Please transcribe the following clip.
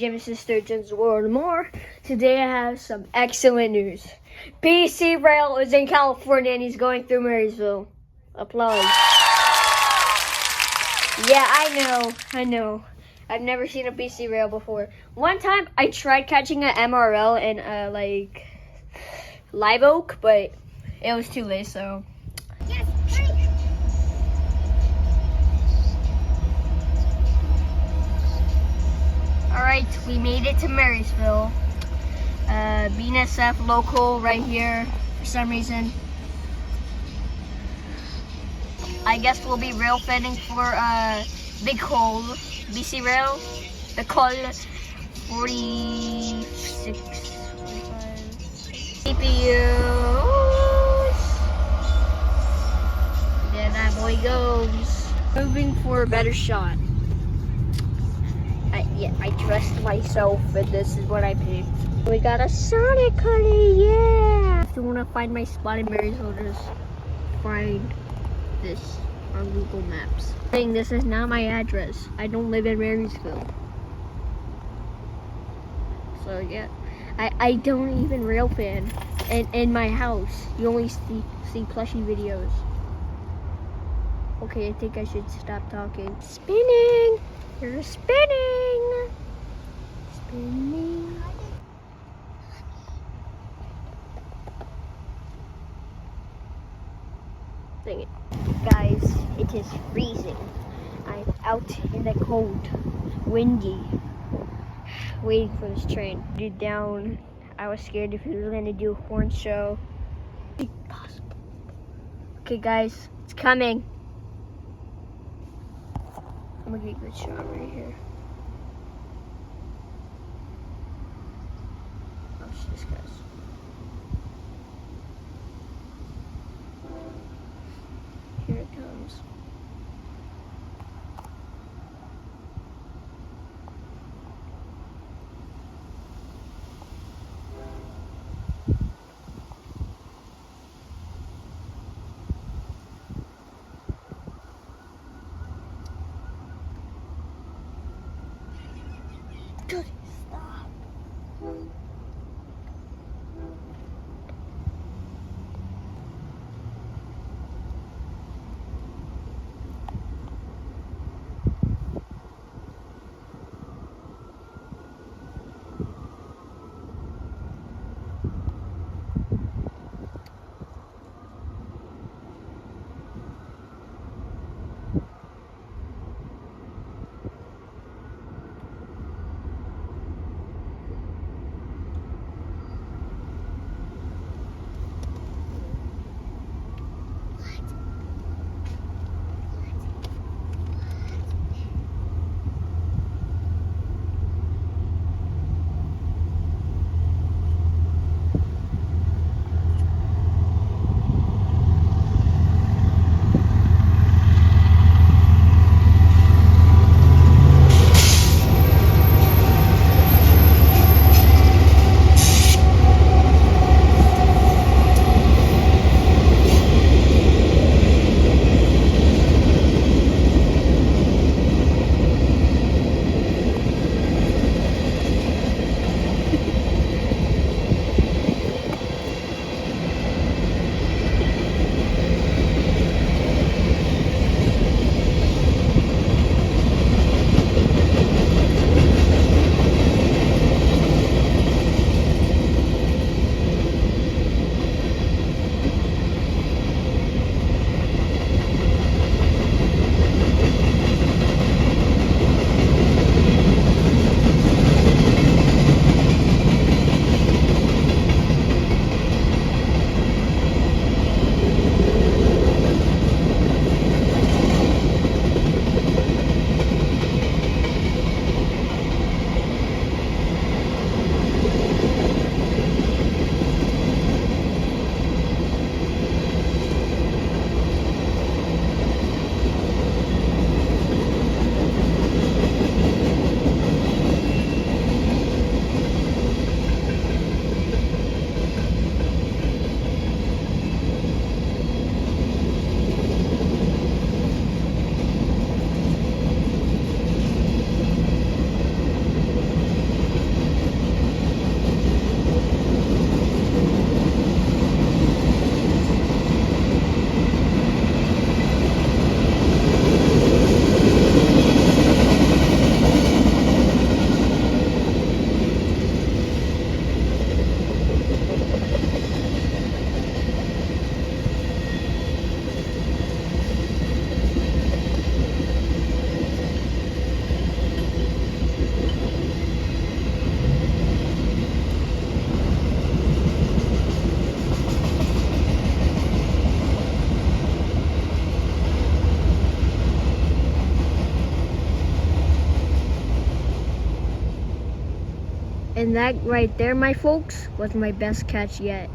Jameson Sturgeon's World More. Today I have some excellent news. BCRAIL is in California and he's going through Marysville. Applause. Yeah, I know. I've never seen a BCRAIL before. One time I tried catching an MRL in Live Oak, but it was too late, so. Yes, hurry. Alright, we made it to Marysville. BNSF local right here for some reason. I guess we'll be railfanning for big hole BCRAIL. The call 46 CPUs. There that boy goes. Moving for a better shot. I trust myself, and this is what I picked. We got a Sonic hoodie, yeah! If you want to find my spot in Marysville, just find this on Google Maps. This is not my address. I don't live in Marysville. So yeah, I don't even railfan in my house. You only see plushy videos. Okay, I think I should stop talking. Spinning! You're spinning! Spinning. Dang it. Guys, it is freezing. I'm out in the cold, windy, waiting for this train. Dude, down. I was scared if he was gonna do a horn show. Impossible. Okay, guys, it's coming. I'm gonna get a good shot right here. Watch this, guys. Here it comes. Good. Stop. And that right there, my folks, was my best catch yet.